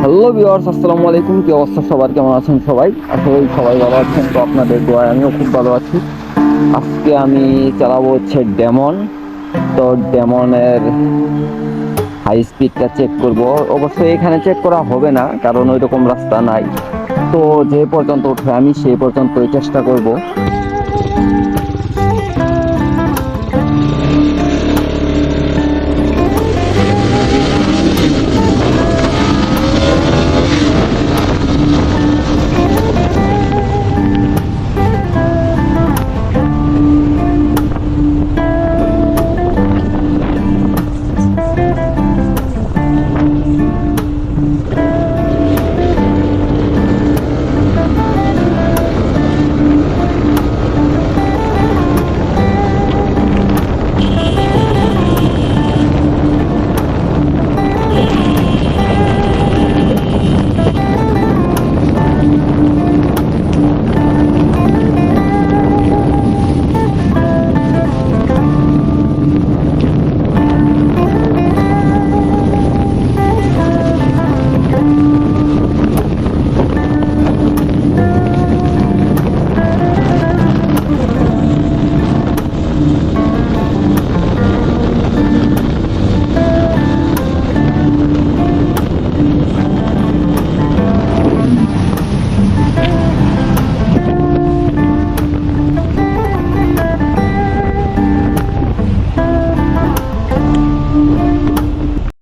Hello viewers, আসসালামু আলাইকুম। কি অবস্থা সবার, কেমন আছেন সবাই? আসলে সবাই ভালো আছেন, তো আপনাদের দোয়ায় আমিও খুব ভালো আছি। আজকে আমি চালাবো হচ্ছে ডেমন। তো ডেমনের হাই স্পিডটা চেক করব। অবশ্যই এখানে চেক করা হবে না, কারণ ওই রকম রাস্তা নাই। তো যে পর্যন্ত উঠে আমি সেই পর্যন্তই চেষ্টা করব।